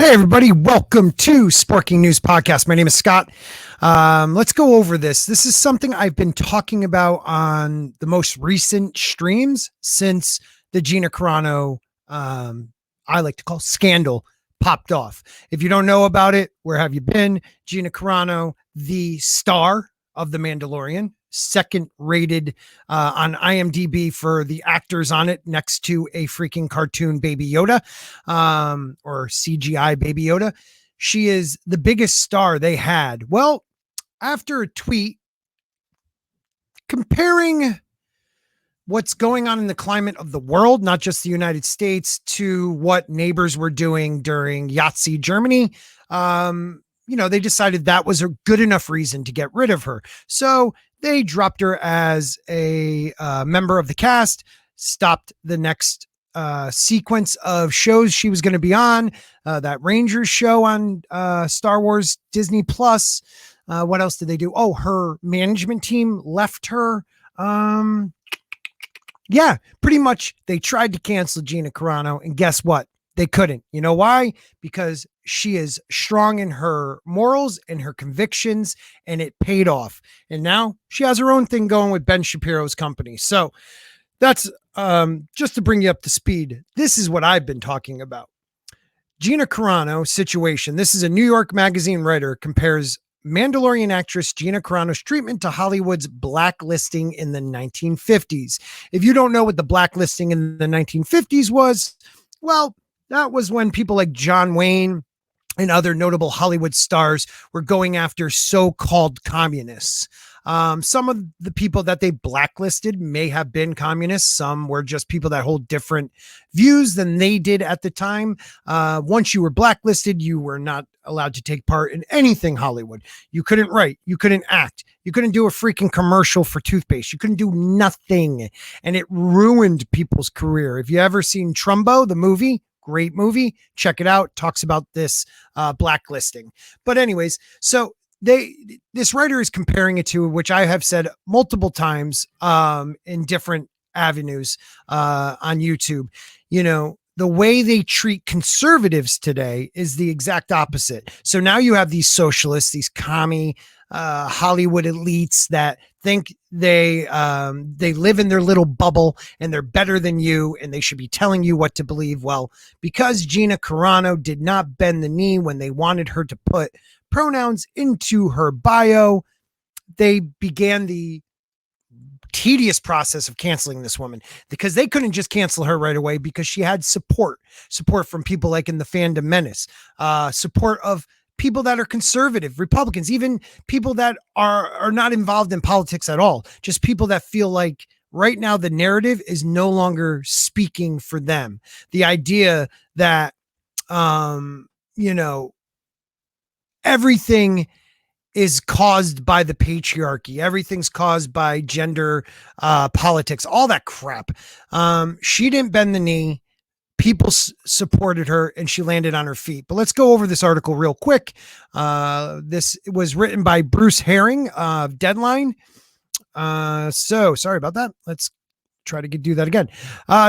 Hey, everybody. Welcome to Sporking News Podcast. My name is Scott. Let's go over this. This is something I've been talking about on the most recent streams since the Gina Carano, I like to call scandal, popped off. If you don't know about it, where have you been? Gina Carano, the star of The Mandalorian, second rated on IMDb for the actors on it, next to a freaking cartoon Baby Yoda, or CGI Baby Yoda. She is the biggest star they had. Well, after a tweet comparing what's going on in the climate of the world, not just the United States, to what neighbors were doing during Yahtzee Germany, they decided that was a good enough reason to get rid of her. So they dropped her as a member of the cast, stopped the next sequence of shows she was going to be on, that Rangers show on Star Wars Disney Plus. What else did they do? Oh, her management team left her. Yeah, pretty much they tried to cancel Gina Carano, and guess what? They couldn't. You know why? Because she is strong in her morals and her convictions, and it paid off. And now she has her own thing going with Ben Shapiro's company. So that's just to bring you up to speed. This is what I've been talking about. Gina Carano situation. This is a New York Magazine writer compares Mandalorian actress Gina Carano's treatment to Hollywood's blacklisting in the 1950s. If you don't know what the blacklisting in the 1950s was, well, that was when people like John Wayne and other notable Hollywood stars were going after so-called communists. Some of the people that they blacklisted may have been communists. Some were just people that hold different views than they did at the time. Once you were blacklisted, you were not allowed to take part in anything Hollywood. You couldn't write. You couldn't act. You couldn't do a freaking commercial for toothpaste. You couldn't do nothing. And it ruined people's career. If you ever seen Trumbo, the movie, great movie, check it out. Talks about this blacklisting. But anyways, so this writer is comparing it to, which I have said multiple times in different avenues on YouTube. The way they treat conservatives today is the exact opposite. So now you have these socialists, these commie Hollywood elites that think they live in their little bubble and they're better than you and they should be telling you what to believe. Well, because Gina Carano did not bend the knee when they wanted her to put pronouns into her bio, they began the tedious process of canceling this woman, because they couldn't just cancel her right away because she had support from people like in the Fandom Menace, support of people that are conservative, Republicans, even people that are not involved in politics at all. Just people that feel like right now the narrative is no longer speaking for them. The idea that, everything is caused by the patriarchy. Everything's caused by gender politics, all that crap. She didn't bend the knee. People supported her and she landed on her feet. But let's go over this article real quick. This was written by Bruce Herring of Deadline. So sorry about that. Let's try to do that again.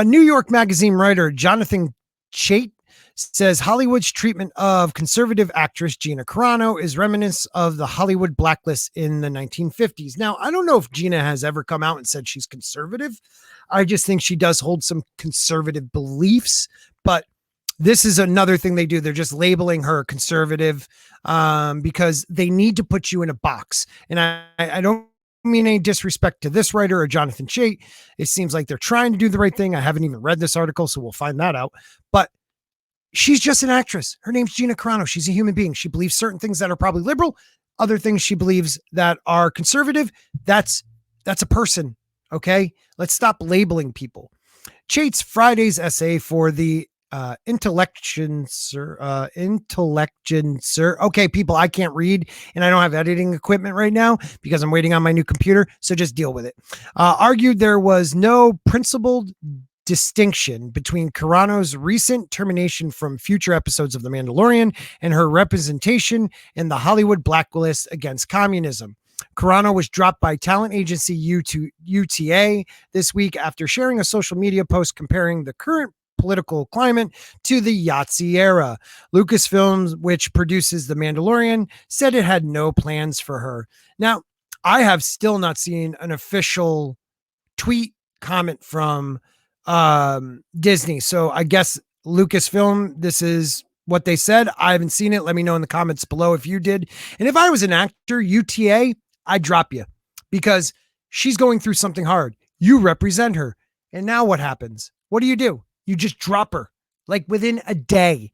New York Magazine writer Jonathan Chait says Hollywood's treatment of conservative actress Gina Carano is reminiscent of the Hollywood blacklist in the 1950s. Now, I don't know if Gina has ever come out and said she's conservative. I just think she does hold some conservative beliefs, but this is another thing they do. They're just labeling her conservative because they need to put you in a box. And I don't mean any disrespect to this writer or Jonathan Chait. It seems like they're trying to do the right thing. I haven't even read this article, so we'll find that out. But she's just an actress. Her name's Gina Carano. She's a human being. She believes certain things that are probably liberal, other things she believes that are conservative. That's a person. Okay. Let's stop labeling people. Chait's Friday's essay for the Intellectuencer. Okay, people, I can't read and I don't have editing equipment right now because I'm waiting on my new computer. So just deal with it. Argued there was no principled distinction between Carano's recent termination from future episodes of The Mandalorian and her representation in the Hollywood blacklist against communism. Carano was dropped by talent agency UTA this week after sharing a social media post comparing the current political climate to the Yahtzee era. Lucasfilms, which produces The Mandalorian, said it had no plans for her. Now, I have still not seen an official tweet comment from Disney. So I guess Lucasfilm, this is what they said. I haven't seen it. Let me know in the comments below if you did. And if I was an actor, UTA, I'd drop you because she's going through something hard. You represent her. And now what happens? What do? You just drop her like within a day.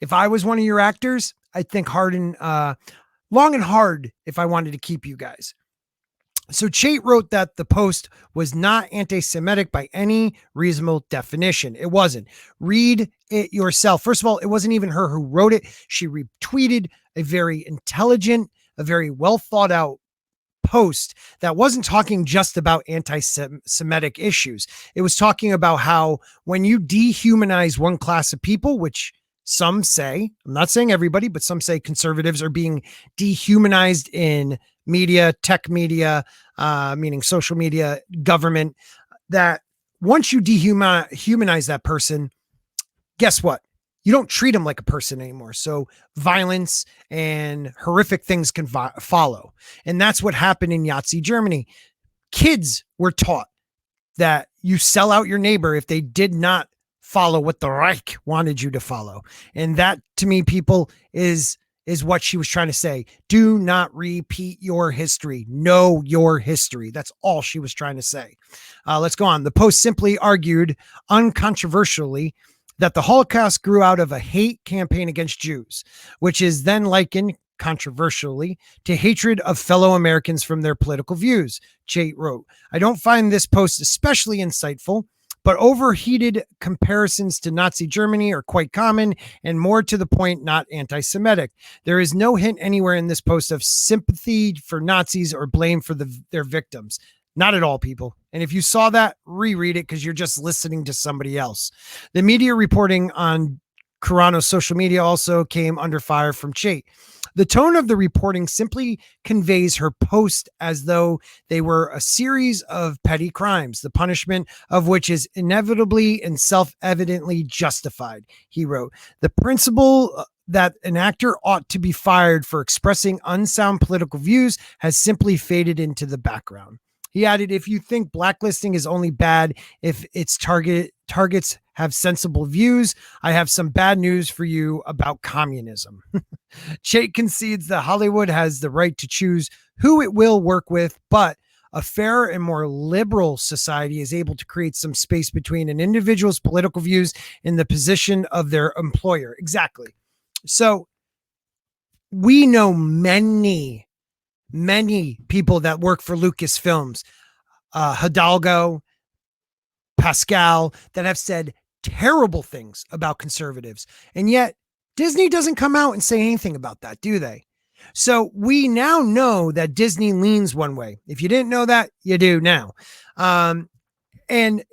If I was one of your actors, I'd think long and hard if I wanted to keep you guys. So Chait wrote that the post was not anti-Semitic by any reasonable definition. It wasn't. Read it yourself. First of all, it wasn't even her who wrote it. She retweeted a very intelligent, a very well thought out post that wasn't talking just about anti-Semitic issues. It was talking about how when you dehumanize one class of people, which some say, I'm not saying everybody, but some say conservatives are being dehumanized in media, tech media, meaning social media, government, that once you dehumanize that person, guess what? You don't treat them like a person anymore. So violence and horrific things can follow. And that's what happened in Yahtzee, Germany. Kids were taught that you sell out your neighbor if they did not follow what the Reich wanted you to follow. And that, to me, people, is what she was trying to say. Do not repeat your history. Know your history. That's all she was trying to say. Let's go on. The post simply argued uncontroversially that the Holocaust grew out of a hate campaign against Jews, which is then likened controversially to hatred of fellow Americans from their political views. Chait wrote, I don't find this post especially insightful, but overheated comparisons to Nazi Germany are quite common and more to the point, not anti-Semitic. There is no hint anywhere in this post of sympathy for Nazis or blame for their victims. Not at all, people. And if you saw that, reread it because you're just listening to somebody else. The media reporting on Carano's social media also came under fire from Chait. The tone of the reporting simply conveys her post as though they were a series of petty crimes, the punishment of which is inevitably and self-evidently justified. He wrote, the principle that an actor ought to be fired for expressing unsound political views has simply faded into the background. He added, if you think blacklisting is only bad if its targets have sensible views, I have some bad news for you about communism. Chait concedes that Hollywood has the right to choose who it will work with, but a fairer and more liberal society is able to create some space between an individual's political views and the position of their employer. Exactly. So we know many people that work for Lucasfilms, Hidalgo, Pascal, that have said terrible things about conservatives. And yet Disney doesn't come out and say anything about that, do they? So we now know that Disney leans one way. If you didn't know that, you do now. And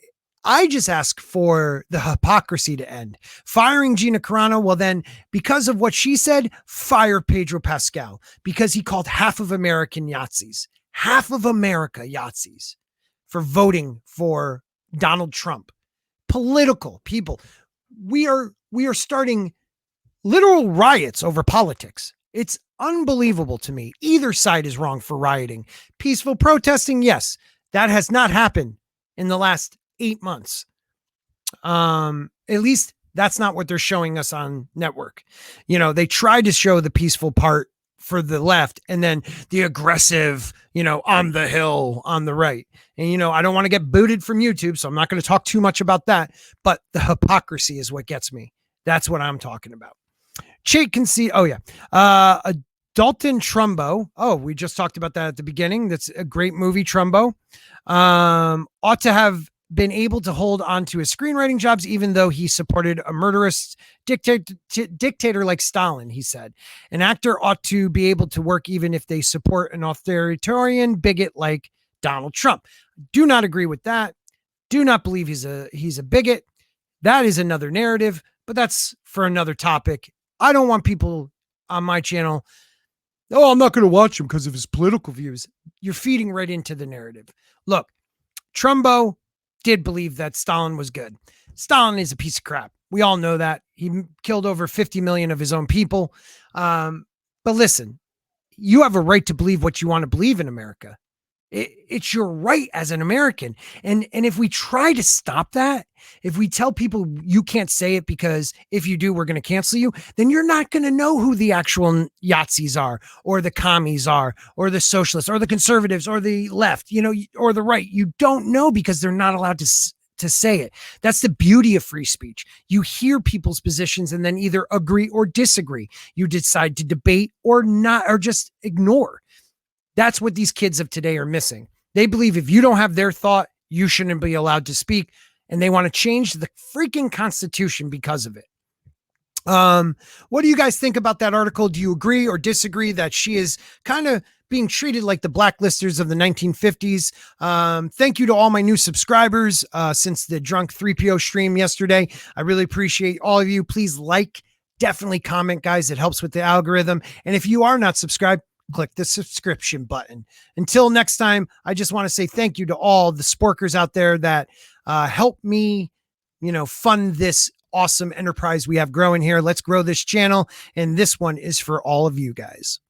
I just ask for the hypocrisy to end. Firing Gina Carano, well then, because of what she said, fire Pedro Pascal, because he called half of American Yahtzees, half of America Yahtzees, for voting for Donald Trump. Political people. We are starting literal riots over politics. It's unbelievable to me. Either side is wrong for rioting. Peaceful protesting, yes, that has not happened in the last 8 months. At least that's not what they're showing us on network. You know, they tried to show the peaceful part for the left and then the aggressive, on the hill on the right. And, I don't want to get booted from YouTube, so I'm not going to talk too much about that, but the hypocrisy is what gets me. That's what I'm talking about. Chait can see. Oh yeah. Dalton Trumbo. Oh, we just talked about that at the beginning. That's a great movie. Trumbo, ought to have been able to hold on to his screenwriting jobs, even though he supported a murderous dictator like Stalin, he said. An actor ought to be able to work even if they support an authoritarian bigot like Donald Trump. Do not agree with that. Do not believe he's a bigot. That is another narrative, but that's for another topic. I don't want people on my channel, oh, I'm not going to watch him because of his political views. You're feeding right into the narrative. Look, Trumbo did believe that Stalin was good. Stalin is a piece of crap. We all know that. He killed over 50 million of his own people. But listen, you have a right to believe what you want to believe in America. It's your right as an American. And if we try to stop that, if we tell people you can't say it because if you do, we're going to cancel you, then you're not going to know who the actual Yahtzees are, or the commies are, or the socialists, or the conservatives, or the left, or the right. You don't know because they're not allowed to say it. That's the beauty of free speech. You hear people's positions and then either agree or disagree. You decide to debate or not, or just ignore. That's what these kids of today are missing. They believe if you don't have their thought, you shouldn't be allowed to speak. And they want to change the freaking Constitution because of it. What do you guys think about that article? Do you agree or disagree that she is kind of being treated like the blacklisters of the 1950s? Thank you to all my new subscribers since the Drunk 3PO stream yesterday. I really appreciate all of you. Please definitely comment, guys. It helps with the algorithm. And if you are not subscribed, click the subscription button. Until next time, I just want to say thank you to all the Sporkerz out there that help me, fund this awesome enterprise we have growing here. Let's grow this channel. And this one is for all of you guys.